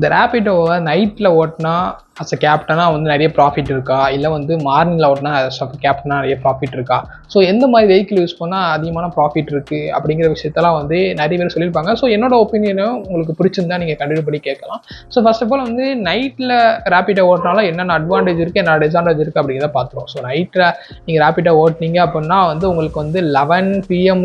இந்த ரேபிடோவை நைட்டில் ஓட்டினா அஸ் அ கேப்டனாக வந்து நிறைய ப்ராஃபிட் இருக்கா, இல்லை வந்து மார்னிங்கில் ஓட்டினா அஸ் அ கேப்டனாக நிறைய ப்ராஃபிட் இருக்கா, ஸோ எந்த மாதிரி வெஹிக்கிள் யூஸ் பண்ணால் அதிகமான ப்ராஃபிட் இருக்குது அப்படிங்கிற விஷயத்தெல்லாம் வந்து நிறைய பேர் சொல்லியிருப்பாங்க. ஸோ என்னோட ஒப்பீனியனும் உங்களுக்கு பிடிச்சிருந்தா நீங்கள் கண்டினியூ பண்ணி கேட்கலாம். ஸோ ஃபர்ஸ்ட் ஆஃப் ஆல் வந்து நைட்டில் ரேபிடோ ஓட்டினாலும் என்னென்ன அட்வான்டேஜ் இருக்குது, என்ன டிஸ்அட்வான்டேஜ் இருக்குது அப்படிங்கிறத பார்த்துருவோம். ஸோ நைட்டில் நீங்கள் ரேபிடோ ஓட்டினீங்க அப்படின்னா வந்து உங்களுக்கு வந்து 11 PM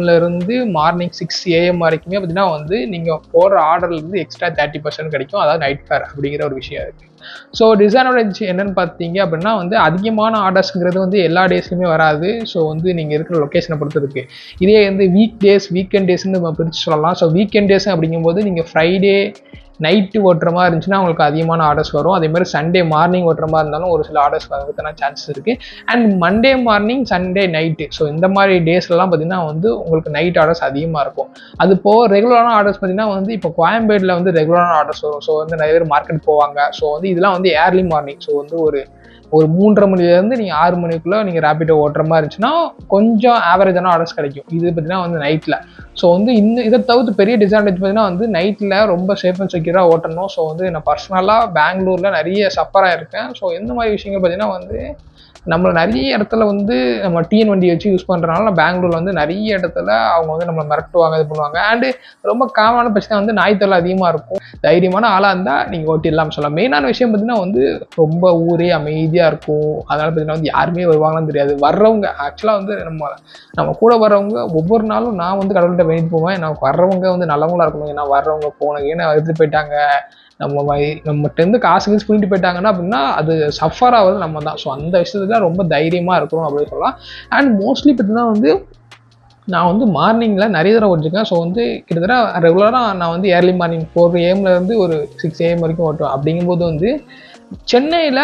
மார்னிங் 6 AM வரைக்குமே பார்த்தீங்கன்னா வந்து நீங்கள் போடுற ஆர்டர்லேருந்து எக்ஸ்ட்ரா 30% கிடைக்கும். அதாவது நைட் ஃபேர் அப்படிங்கிற ஒரு விஷயம் இருக்குது. ஸோ டிஸ்அட்வான்டேஜ் என்னன்னு பார்த்தீங்க அப்படின்னா வந்து அதிகமான ஆர்டர்ஸ்ங்கிறது வந்து எல்லா டேஸ்லையுமே வராது. ஸோ வந்து நீங்கள் இருக்கிற லொக்கேஷனை பொறுத்து இருக்குது. இதே வந்து வீக் டேஸ் வீக்கெண்ட் டேஸ்ன்னு நம்ம பிரித்து சொல்லலாம். ஸோ வீக்கெண்ட் டேஸ் அப்படிங்கும்போது நீங்கள் ஃப்ரைடே நைட்டு ஓட்டுற மாதிரி இருந்துச்சுன்னா உங்களுக்கு அதிகமான ஆர்டர்ஸ் வரும். அதேமாதிரி சண்டே மார்னிங் ஓட்டுற மாதிரி இருந்தாலும் ஒரு சில ஆர்டர்ஸ் வரதுக்கான சான்சஸ் இருக்குது. And Monday morning Sunday night, so இந்த மாதிரி டேஸ்லாம் பார்த்தீங்கன்னா வந்து உங்களுக்கு நைட் ஆர்டர்ஸ் அதிகமாக இருக்கும். அது போக ரெகுலரான ஆர்டர்ஸ் பார்த்தீங்கன்னா வந்து இப்போ கோயம்பேடில் வந்து ரெகுலரான ஆர்டர்ஸ் வரும். ஸோ வந்து நிறைய பேர் மார்க்கெட் போவாங்க. ஸோ வந்து இதெல்லாம் வந்து ஏர்லி மார்னிங், ஸோ வந்து ஒரு 3:30 மணிலேருந்து நீங்கள் 6 மணிக்குள்ளே நீங்கள் ரேபிடோ ஓட்டுற மாதிரி இருந்துச்சுன்னா கொஞ்சம் ஆவரேஜான ஆர்டர்ஸ் கிடைக்கும். இது பார்த்தீங்கன்னா வந்து நைட்டில். ஸோ வந்து இதை தவிர்த்து பெரிய டிஸ்அட்வான்டேஜ் பார்த்தீங்கன்னா வந்து நைட்டில் ரொம்ப சேஃப் அண்ட் செக்யூராக ஓட்டணும். ஸோ வந்து நான் பர்சனலாக பெங்களூரில் நிறைய சஃபராக இருக்கேன். ஸோ எந்த மாதிரி விஷயங்கள் பார்த்தீங்கன்னா வந்து நம்ம நிறைய இடத்துல வந்து நம்ம டிஎன் வண்டி வச்சு யூஸ் பண்ணுறதுனால பெங்களூரில் வந்து நிறைய இடத்துல அவங்க வந்து நம்மளை மிரட்டுவாங்க, இது பண்ணுவாங்க. அண்டு ரொம்ப காமனான பிரச்சனை வந்து நாய் தொல்லை அதிகமாக இருக்கும். தைரியமான ஆளாக இருந்தால் நீங்கள் ஓட்டிடலாம்னு சொல்லலாம். மெயினான விஷயம் பார்த்தீங்கன்னா வந்து ரொம்ப ஊரே அமைதியாக இருக்கும். அதனால் பார்த்தீங்கன்னா வந்து யாருமே வருவாங்கன்னு தெரியாது. வர்றவங்க ஆக்சுவலாக வந்து நம்ம கூட வர்றவங்க ஒவ்வொரு நாளும் நான் வந்து கடவுள்கிட்ட வேண்டிட்டு போவேன், எனக்கு வர்றவங்க வந்து நல்லவங்களா இருக்கணும். ஏன்னா வர்றவங்க போனங்க ஏன்னா எடுத்துட்டு போயிட்டாங்க, நம்மகிட்டேருந்து காசு யூஸ் பண்ணிட்டு போயிட்டாங்கன்னா அப்படின்னா அது சஃபர் ஆகுது நம்ம தான். ஸோ அந்த விஷயத்துல ரொம்ப தைரியமாக இருக்கணும் அப்படின்னு சொல்லலாம். அண்ட் மோஸ்ட்லி பார்த்தீங்கன்னா வந்து நான் வந்து மார்னிங்கில் நிறைய தடவை ஓட்டிருக்கேன். ஸோ வந்து கிட்டத்தட்ட ரெகுலராக நான் வந்து ஏர்லி மார்னிங் 4 AM ஒரு 6 AM வரைக்கும் ஓட்டுவேன். அப்படிங்கும்போது வந்து சென்னையில்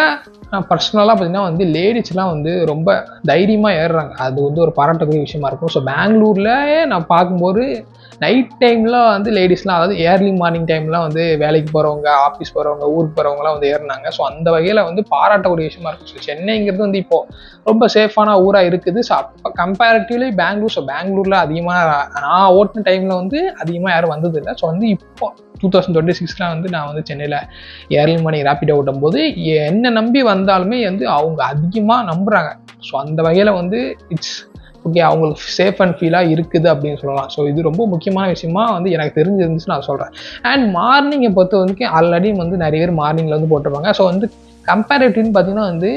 பர்சனலாக பார்த்தீங்கன்னா வந்து லேடிஸ்லாம் வந்து ரொம்ப தைரியமாக ஏறுறாங்க. அது வந்து ஒரு பாராட்டக்கூடிய விஷயமா இருக்கும். ஸோ பெங்களூரில் நான் பார்க்கும்போது நைட் டைமில் வந்து லேடிஸ்லாம், அதாவது ஏர்லி மார்னிங் டைம்லாம் வந்து வேலைக்கு போகிறவங்க, ஆஃபீஸ் போகிறவங்க, ஊருக்கு போகிறவங்களாம் வந்து ஏறினாங்க. ஸோ அந்த வகையில் வந்து பாராட்டக்கூடிய விஷயமா இருக்கும். ஸோ சென்னைங்கிறது வந்து இப்போது ரொம்ப சேஃபான ஊராக இருக்குது. ஸோ அப்போ கம்பேரிட்டிவ்லி பெங்களூர், ஸோ பெங்களூரில் அதிகமாக நான் ஓட்டின டைமில் வந்து அதிகமாக யாரும் வந்ததில்லை. ஸோ வந்து இப்போ 2026 வந்து நான் வந்து சென்னையில் ஏர்லி மார்னிங் ரேபிடோ ஓட்டும் போது என்ன நம்பி வந்தாலுமே வந்து அவங்க அதிகமாக நம்புகிறாங்க. ஸோ அந்த வகையில் வந்து இட்ஸ் ஓகே, அவங்களுக்கு சேஃப் அண்ட் ஃபீலாக இருக்குது அப்படின்னு சொல்லலாம். ஸோ இது ரொம்ப முக்கியமான விஷயமா வந்து எனக்கு தெரிஞ்சிருந்துச்சு நான் சொல்கிறேன். அண்ட் மார்னிங்கை பொறுத்த வரைக்கும் ஆல்ரெடி வந்து நிறைய பேர் மார்னிங்கில் வந்து போட்டிருப்பாங்க. ஸோ வந்து கம்பேரிட்டிவ்னு பார்த்தீங்கன்னா வந்து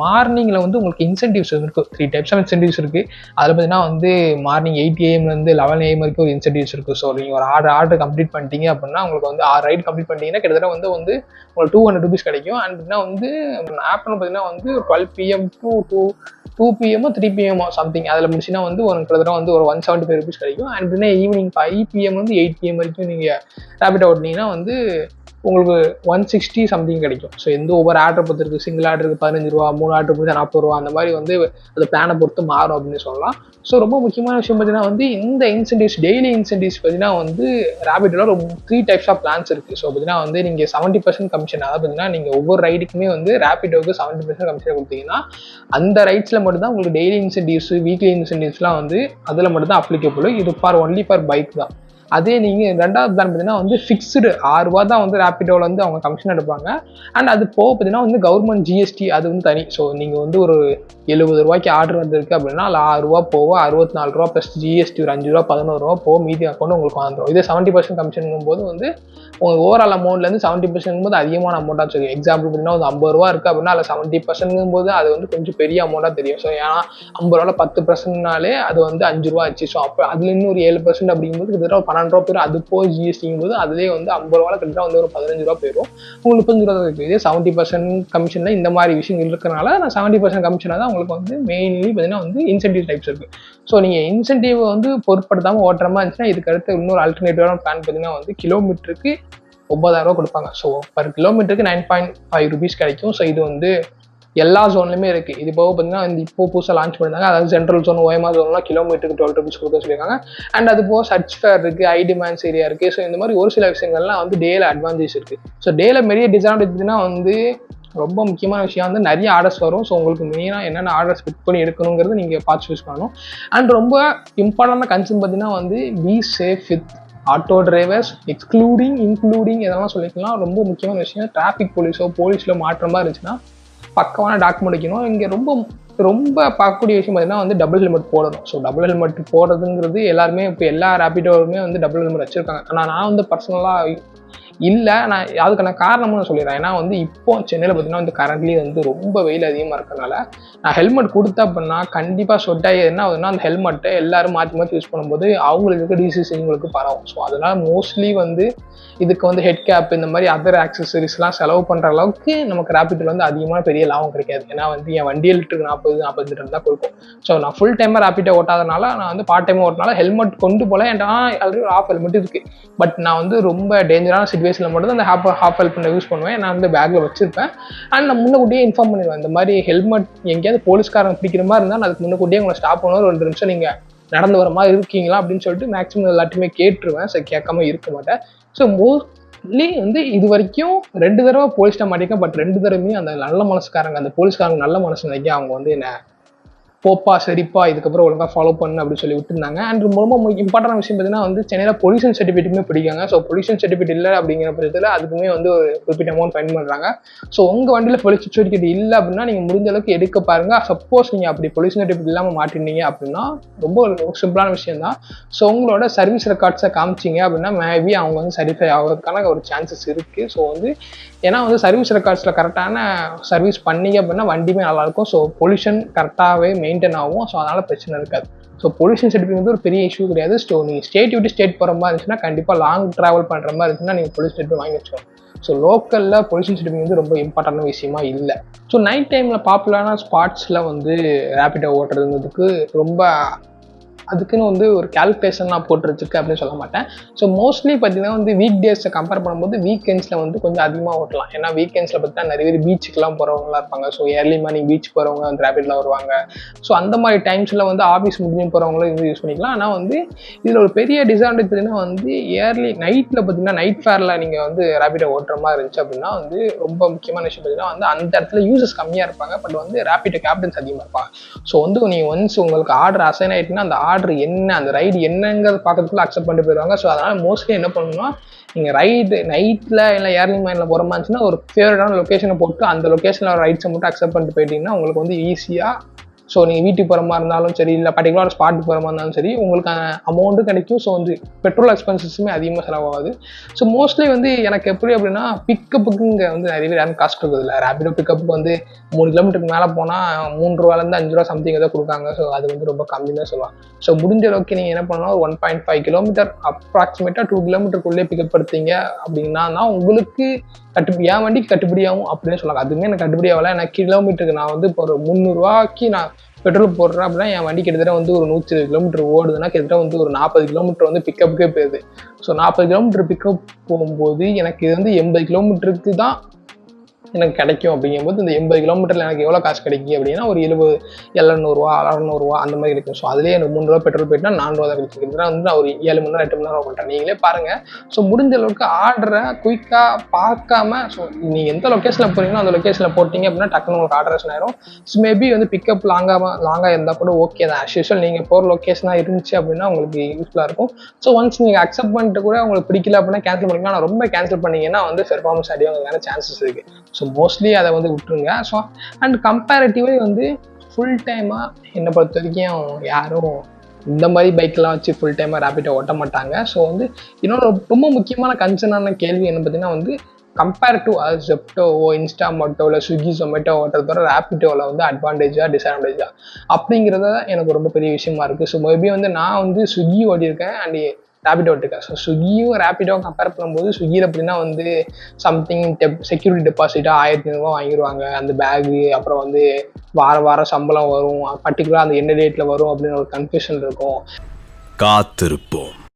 மார்னிங்கில் வந்து உங்களுக்கு இன்சென்டிவ்ஸ் இருக்குது. 3 டைப்ஸ் ஆஃப் இன்சென்டிவ்ஸ் இருக்குது. அதில் பார்த்தீங்கன்னா வந்து மார்னிங் 8 AM 11 AM வரைக்கும் ஒரு இன்சென்டிவ்ஸ் இருக்குது. ஸோ நீங்கள் ஒரு ஆர்டர் கம்ப்ளீட் பண்ணிட்டீங்க அப்படின்னா உங்களுக்கு வந்து 6 ரைடு கம்ப்ளீட் பண்ணிட்டீங்கன்னா கிட்டத்தட்ட வந்து உங்களுக்கு 200 rupees கிடைக்கும். அண்ட் பார்த்தீங்கன்னா வந்து ஆஃப்டர்நூன் பார்த்தீங்கன்னா வந்து 12 PM to 2 PM 3 PM something அதில் முடிச்சுன்னா வந்து ஒரு கிட்டத்தட்ட வந்து ஒரு 175 rupees கிடைக்கும். அண்ட் பார்த்தீங்கன்னா ஈவினிங் 5 PM 8 PM வரைக்கும் நீங்கள் ரேபிடோ ஓட்டினீங்கன்னா வந்து உங்களுக்கு 160 சம்திங் கிடைக்கும். ஸோ எந்த ஒவ்வொரு ஆர்டர் பொறுத்து இருக்குது. சிங்கிள் ஆர்டருக்கு 15 ரூபா, 3 ஆர்டர் பொறுத்து 40 ரூபா, அந்த மாதிரி வந்து அது பிளானை பொறுத்து மாறும் அப்படின்னு சொல்லலாம். ஸோ ரொம்ப முக்கியமான விஷயம் பார்த்தீங்கன்னா வந்து இந்த இன்சென்டிவ்ஸ், டெய்லி இன்சென்டிவ்ஸ் பார்த்தீங்கன்னா வந்து ரேபிடோவில் ரொம்ப 3 டைப்ஸ் ஆஃப் பிளான்ஸ் இருக்குது. ஸோ பார்த்தீங்கன்னா வந்து நீங்கள் 70% கமிஷன், அதாவது பார்த்தீங்கன்னா நீங்கள் ஒவ்வொரு ரைடுக்குமே வந்து ரேபிடோவுக்கு 70% கமிஷன் கொடுத்தீங்கன்னா அந்த ரைட்ஸில் மட்டும்தான் உங்களுக்கு டெய்லி இன்சென்டிவ்ஸ், வீக்லி இன்சென்டிவ்ஸ்லாம் வந்து அதில் மட்டும்தான் அப்ளிகபிள். இது ஒன்லி ஃபார் பைக் தான். அதே நீங்கள் ரெண்டாவது பிளான் பார்த்தீங்கன்னா வந்து ஃபிக்ஸ்டு 6 ரூபா தான் வந்து ரேபிடோவில் வந்து அவங்க கமிஷன் எடுப்பாங்க. அண்ட் அது போக பார்த்தீங்கன்னா வந்து கவர்மெண்ட் ஜிஎஸ்டி அது வந்து தனி. ஸோ நீங்கள் வந்து ஒரு 70 ரூபாய்க்கு ஆர்டர் வந்திருக்கு அப்படின்னா அதில் 6 ரூபா போக 64 ரூபா ப்ளஸ் ஜிஎஸ்டி ஒரு 5 ரூபா 11 ரூபா போக மீதி அக்கௌண்ட் உங்களுக்கு வந்துடும். இதே 70% கமிஷன் போது வந்து உங்களுக்கு ஓவரால் அமௌண்ட்லேருந்து 70% போது அதிகமான அமௌண்ட்டாக தெரியும். எக்ஸாம்பிள் பார்த்தீங்கன்னா வந்து 50 ரூபா இருக்குது அப்படின்னா அதில் 70% போது அது வந்து கொஞ்சம் பெரிய அமௌண்ட்டாக தெரியும். ஸோ ஏன்னா 50 ரூபாவில் 10%னாலே அது வந்து 5 ரூபா ஆச்சு. ஸோ அப்போ அதில் இன்னொரு 7% அப்படிங்கும்போது கிட்டத்தட்ட 12 ரூபா போயிடும். அது போய் ஜிஎஸ்டிங்கும் போது அதுலேயே வந்து 50 ரூபாவில் கிட்டத்தட்ட வந்து ஒரு 15 ரூபா போயிடும். உங்களுக்கு 35 ரூபா இருக்குது. இதே 70% கமிஷனில் இந்த மாதிரி விஷயங்கள் இருக்கிறனால நான் 70% கமிஷனாக தான் உங்களுக்கு வந்து மெயின்லி பார்த்தீங்கன்னா வந்து இன்சென்டிவ் டைப்ஸ் இருக்குது. ஸோ நீங்கள் இன்சென்டிவ் வந்து பொருட்படுத்தாமல் ஓட்டுற மாதிரி இருந்துச்சுன்னா இதுக்கு அடுத்து இன்னொரு ஆல்டர்னேட்டிவான பிளான் பார்த்தீங்கன்னா வந்து கிலோமீட்டருக்கு 9,000 ரூபா கொடுப்பாங்க. ஸோ பர் கிலோமீட்டருக்கு 9.5 rupees கிடைக்கும். ஸோ இது வந்து எல்லா ஜோன்லையுமே இருக்குது. இது போக பார்த்தீங்கன்னா இந்த இப்போ புதுசாக லான்ச் பண்ணிருந்தாங்க. அதாவது சென்ட்ரல் ஜோன், ஓஎம்ஆ ஜோன்லாம் கிலோமீட்டருக்கு 12 rupees கொடுக்க சொல்லியிருக்காங்க. அண்ட் அது போக சர்ச் ஃபேர் இருக்குது, ஐ டிமாண்ட்ஸ் ஏரியா இருக்குது. ஸோ இந்த மாதிரி ஒரு சில விஷயங்கள்லாம் வந்து டேல அட்வான்டேஜ் இருக்குது. ஸோ டேல பெரிய டிஸ்அட்வான்டேஜ்னா வந்து ரொம்ப முக்கியமான விஷயம் வந்து நிறைய ஆர்டர்ஸ் வரும். ஸோ உங்களுக்கு மெயினாக என்னென்ன ஆர்டர்ஸ் பிக் பண்ணி எடுக்கணுங்கிறது நீங்கள் பார்த்து சூஸ் பண்ணணும். அண்ட் ரொம்ப இம்பார்ட்டண்டான கன்சர்ன் பார்த்தீங்கன்னா வந்து be safe with auto drivers including இதெல்லாம் சொல்லிக்கலாம். ரொம்ப முக்கியமான விஷயம், டிராஃபிக் போலீஸில் மாற்ற மாதிரி இருந்துச்சுன்னா பக்கமான டாக்குமெண்ட் வைக்கணும். இங்கே ரொம்ப பார்க்கக்கூடிய விஷயம் பார்த்தீங்கன்னா வந்து டபுள் ஹெல்மெட் போடணும். ஸோ டபுள் ஹெல்மெட் போடுறதுங்கிறது எல்லாருமே இப்போ எல்லா ரேபிடோவுமே வந்து டபுள் ஹெல்மெட் வச்சுருக்காங்க. ஆனால் நான் வந்து பர்சனலாக இல்லை, நான் அதுக்கான காரணமும் நான் சொல்லிடுறேன். ஏன்னா வந்து இப்போ சென்னையில் பார்த்தீங்கன்னா வந்து கரண்ட்லி வந்து ரொம்ப வெயில் அதிகமாக இருக்கிறதுனால நான் ஹெல்மெட் கொடுத்தேன் அப்படின்னா கண்டிப்பாக சொட்டாகி என்ன ஆகுதுன்னா அந்த ஹெல்மெட்டை எல்லாரும் மாற்றி யூஸ் பண்ணும்போது அவங்களுக்கு இருக்க டிசீஸ் இவங்களுக்கு பரவும். ஸோ அதனால் மோஸ்ட்லி வந்து இதுக்கு வந்து ஹெட் கேப் இந்த மாதிரி அதர் ஆக்சசரிஸ்லாம் செலவு பண்ணுற அளவுக்கு நமக்கு ரேபிடோவில் வந்து அதிகமான பெரிய லாபம் கிடைக்காது. ஏன்னா வந்து என் வண்டியை லிட்டருக்கு 40 லிட்டர் தான் கொடுக்கும். ஸோ நான் ஃபுல் டைமாக ரேபிடோ ஓட்டாதனால நான் வந்து பார்ட் டைமாக ஓட்டினால ஹெல்மெட் கொண்டு போல என்கிட்ட ஆல்ரெடி ஒரு ஹாஃப் ஹெல்மெட் இருக்குது. பட் நான் வந்து ரொம்ப டேஞ்சரான சுச்சுவேஷனில் மட்டும் அந்த ஹாஃப் ஹெல்மெட் யூஸ் பண்ணுவேன். நான் வந்து பேக்கில் வச்சிருப்பேன். அண்ட் நான் முன்னக்கூட்டியே இன்ஃபார்ம் பண்ணிடுவேன், இந்த மாதிரி ஹெல்மெட் எங்கேயாவது போலீஸ்காரங்க பிடிக்கிற மாதிரி இருந்தால் நான் அதுக்கு முன்னக்கூட்டியே உங்களை ஸ்டாப் பண்ணுவேன், 2 நிமிஷம் நீங்கள் நடந்து வர மாதிரி இருக்கீங்களா அப்படின்னு சொல்லிட்டு மேக்ஸிமம் எல்லாத்தையுமே கேட்டுருவேன். ஸோ கேட்காம இருக்க மாட்டேன். ஸோ மோஸ்ட்லி வந்து இது வரைக்கும் 2 தடவை போலீஸ்ட்ட மாட்டிருக்கேன். பட் 2 தடவையுமே அந்த நல்ல மனசுக்காரங்க, அந்த போலீஸ்காரங்க நல்ல மனசு நினைக்க அவங்க வந்து என்ன போப்பா சரிப்பா இதுக்கப்புறம் ஒழுங்காக ஃபாலோ பண்ணு அப்படின்னு சொல்லி விட்டுருந்தாங்க. அண்ட் ரொம்ப இம்பார்ட்டன்ட் விஷயம் பார்த்தீங்கன்னா வந்து சென்னையில் பொல்யூஷன் சர்டிஃபிகேட்டுமே பிடிக்காங்க. ஸோ பொல்யூஷன் சர்டிஃபிகேட் இல்லை அப்படிங்கிற பட்சத்தில் அதுக்குமே வந்து ஒரு குறிப்பிட்ட அமௌண்ட் ஃபைன் பண்ணுறாங்க. ஸோ உங்கள் வண்டியில் பொல்யூஷன் சர்டிஃபிகேட் இல்லை அப்படின்னா நீங்கள் முடிஞ்ச அளவுக்கு எடுக்க பாருங்கள். சப்போஸ் நீங்கள் அப்படி பொல்யூஷன் சர்டிஃபிகேட் இல்லாமல் மாட்டினீங்க அப்படின்னா ரொம்ப ஒரு சிம்பிளான விஷயம் தான். ஸோ உங்களோட சர்வீஸ் ரெக்கார்ட்ஸை காமிச்சிங்க அப்படின்னா மேபி அவங்க வந்து சரிஃபை ஆகிறதுக்கான ஒரு சான்சஸ் இருக்குது. ஸோ வந்து ஏன்னா வந்து சர்வீஸ் ரெக்கார்ட்ஸில் கரெக்டான சர்வீஸ் பண்ணிங்க அப்படின்னா வண்டியுமே நல்லாயிருக்கும். ஸோ பொல்யூஷன் கரெக்டாகவே மெயின்டைன் ஆகும். ஸோ அதனால் பிரச்சனை இருக்காது. ஸோ பொல்யூஷன் சர்டிஃபிகேட் வந்து ஒரு பெரிய இஷ்யூ கிடையாது. ஸோ நீங்கள் ஸ்டேட் விட்டு ஸ்டேட் போகிற மாதிரி இருந்துச்சுன்னா கண்டிப்பாக லாங் ட்ராவல் பண்ணுற மாதிரி இருந்துச்சுன்னா நீங்கள் பொல்யூஷன் சர்டிஃபிகேட் வாங்கி வச்சுக்கணும். ஸோ லோக்கலில் பொல்யூஷன் சர்டிஃபிகேட் வந்து ரொம்ப இம்பார்ட்டன்டான விஷயமா இல்லை. ஸோ நைட் டைமில் பாப்புலரான ஸ்பாட்ஸில் வந்து ரேபிடோ ஓட்டுறதுங்கிறதுக்கு ரொம்ப அதுக்குன்னு வந்து ஒரு கேல்குலேஷன்லாம் போட்டு வச்சிருக்கு அப்படின்னு சொல்ல மாட்டேன். ஸோ மோஸ்ட்லி பார்த்தீங்கன்னா வந்து வீக் டேஸை கம்பேர் பண்ணும்போது வீக்கெண்ட்ஸில் வந்து கொஞ்சம் அதிகமாக ஓட்டலாம். ஏன்னா வீக்கெண்ட்ஸில் பார்த்தீங்கன்னா நிறைய பேர் பீச்சுக்கெலாம் போகிறவங்களாம் இருப்பாங்க. ஸோ ஏர்லி மார்னிங் பீச் போகிறவங்க வந்து ரேபிடில் வருவாங்க. ஸோ அந்த மாதிரி டைம்ஸில் வந்து ஆஃபீஸ் முடிஞ்சு போகிறவங்களும் இது யூஸ் பண்ணிக்கலாம். ஆனால் வந்து இதில் ஒரு பெரிய டிஸ்அட்வான்டேஜ் பார்த்தீங்கன்னா வந்து நைட்டில் பார்த்தீங்கன்னா நைட் ஃபேரில் நீங்கள் வந்து ரேபிடோ ஓட்டுற மாதிரி இருந்துச்சு அப்படின்னா வந்து ரொம்ப முக்கியமான விஷயம் பார்த்தீங்கன்னா வந்து அந்த இடத்துல யூசர்ஸ் கம்மியாக இருப்பாங்க. பட் வந்து ரேபிடோ கேப்டன்ஸ் அதிகமாக இருப்பாங்க. ஸோ வந்து நீங்கள் ஒன்ஸ் உங்களுக்கு ஆர்டர் அசைன் ஆகிட்டுன்னா அந்த ஆர்டர் என்ன, அந்த ரைடு என்னங்கிறது பார்க்கறதுக்குள்ள அக்செப்ட் பண்ணிட்டு போயிடுவாங்க. ஸோ அதனால் மோஸ்ட்லி என்ன பண்ணணும்னா நீங்கள் ரைடு நைட்டில் இல்லை ஏர்லி மார்னிங்கில் போகிற மாதிரி இருந்துச்சுன்னா ஒரு ஃபேவரட்டான லொக்கேஷனை போட்டு அந்த லொக்கேஷனில் ரைட்ஸை மட்டும் அக்செப்ட் பண்ணிட்டு போயிட்டீங்கன்னா உங்களுக்கு வந்து ஈஸியாக ஸோ நீங்கள் வீட்டுக்கு போகிற மாதிரி இருந்தாலும் சரி இல்லை பர்டிகுலர் ஸ்பாட்டுக்கு போகிற மாதிரி இருந்தாலும் சரி உங்களுக்கு அமௌண்ட்டும் கிடைக்கும். ஸோ வந்து பெட்ரோல் எக்ஸ்பென்சஸுமே அதிகமாக செலவாகாது. ஸோ மோஸ்ட்லி வந்து எனக்கு எப்படி அப்படின்னா பிக்கப்புக்கு இங்கே வந்து நிறைய பேர் யாரும் காசு கொடுக்குறதில்ல. ரேபிடோ பிக்கப்புக்கு வந்து 3 கிலோமீட்டருக்கு மேலே போனால் 3 ரூபாலேருந்து 5 ரூபா சம்திங் ஏதோ கொடுக்காங்க. ஸோ அது வந்து ரொம்ப கம்மி தான் சொல்லுவாங்க. ஸோ முடிஞ்ச அளவுக்கு நீங்கள் என்ன பண்ணலாம், ஒரு 1.5 கிலோமீட்டர் அப்ராக்சிமேட்டாக 2 கிலோமீட்டருக்குள்ளே பிக்கப் எடுத்தீங்க அப்படின்னா தான் உங்களுக்கு என் வண்டிக்கு கட்டுப்படியாகும் அப்படின்னு சொல்லலாம். அதுவுமே எனக்கு கட்டுப்படி ஆகலை. எனக்கு கிலோமீட்டருக்கு நான் வந்து இப்போ ஒரு 300 ரூபாய்க்கு நான் பெட்ரோல் போடுறேன் அப்படின்னா என் வண்டி கிட்டத்தட்ட வந்து ஒரு 120 கிலோமீட்டர் ஓடுதுன்னா கிட்டத்தட்ட வந்து ஒரு 40 கிலோமீட்டர் வந்து பிக்கப்புக்கே போயிடுது. ஸோ 40 கிலோமீட்டர் பிக்கப் போகும்போது எனக்கு இது வந்து 80 கிலோமீட்டருக்கு தான் எனக்கு கிடைக்கும். அப்படிங்கும்போது இந்த 80 கிலோமீட்டரில் எனக்கு எவ்வளோ காசு கிடைக்கும் அப்படின்னா ஒரு 700 600 அந்த மாதிரி கிடைக்கும். ஸோ அதுலேயே எனக்கு 3 ரூபா பெட்ரோல் போயிட்டுனா 4 ரூபா தான் கிடைக்கும். வந்து நான் ஒரு 7 மணி நேரம் 8 மணி நேரம் பண்ணுறேன். நீங்களே பாருங்கள். ஸோ முடிஞ்ச அளவுக்கு ஆர்டரை குயிக்காக பார்க்காம ஸோ நீங்கள் எந்த லொக்கேஷனில் போகிறீங்களோ அந்த லொக்கேஷனில் போட்டிங்க அப்படின்னா டக்குன்னு உங்களுக்கு ஆர்டரேஷன் ஆயிரும். ஸோ மேபி வந்து பிக்கப் லாங்காக இருந்தால் கூட ஓகே தான். ஆஸ் யூஷுவல் நீங்கள் போகிற லொக்கேஷனாக இருந்துச்சு அப்படின்னா உங்களுக்கு யூஸ்ஃபுல்லாக இருக்கும். ஸோ ஒன்ஸ் நீங்கள் அக்செப்ட் பண்ணிட்டு கூட உங்களுக்கு பிடிக்கல அப்படின்னா கேன்சல் பண்ணிக்கலாம். ஆனால் ரொம்ப கேன்சல் பண்ணிங்கன்னா வந்து பெர்ஃபார்மன்ஸ் அடிவாங்க சான்சஸ் இருக்குது. ஸோ மோஸ்ட்லி அதை வந்து விட்டுருங்க. ஸோ அண்ட் கம்பேரிட்டிவ்லி வந்து ஃபுல் டைமாக என்னை பொறுத்த வரைக்கும் யாரும் இந்த மாதிரி பைக்கெலாம் வச்சு ஃபுல் டைமாக ரேபிடோ ஓட்ட மாட்டாங்க. ஸோ வந்து இன்னொரு ரொம்ப முக்கியமான கன்சர்னான கேள்வி என்ன பார்த்தீங்கன்னா வந்து கம்பேர் டு ஜெப்டோவோ இன்ஸ்டாமார்ட்டோ இல்லை ஸ்விக்கி ஜொமேட்டோ ஓட்டுறதோட ரேபிடோவில் வந்து அட்வான்டேஜா டிஸ்அட்வான்டேஜா அப்படிங்கிறத எனக்கு ரொம்ப பெரிய விஷயமா இருக்குது. ஸோ மேபி வந்து நான் வந்து ஸ்விக்கி ஓட்டியிருக்கேன் அண்ட் ரேபிடோ ஓட்டிருக்கேன். ஸோ ஸ்விக்கியும் ரேபிடோவும் கம்பேர் பண்ணும்போது ஸ்விக்கியில் அப்படின்னா வந்து சம்திங் செக்யூரிட்டி டெபாசிட்டாக 1500 வாங்கிடுவாங்க. அந்த பேகு அப்புறம் வந்து வாரம் சம்பளம் வரும், பர்டிகுலராக அந்த என்ன டேட்டில் வரும் அப்படின்னு ஒரு கன்ஃபியூஷன் இருக்கும். காத்திருப்போம்.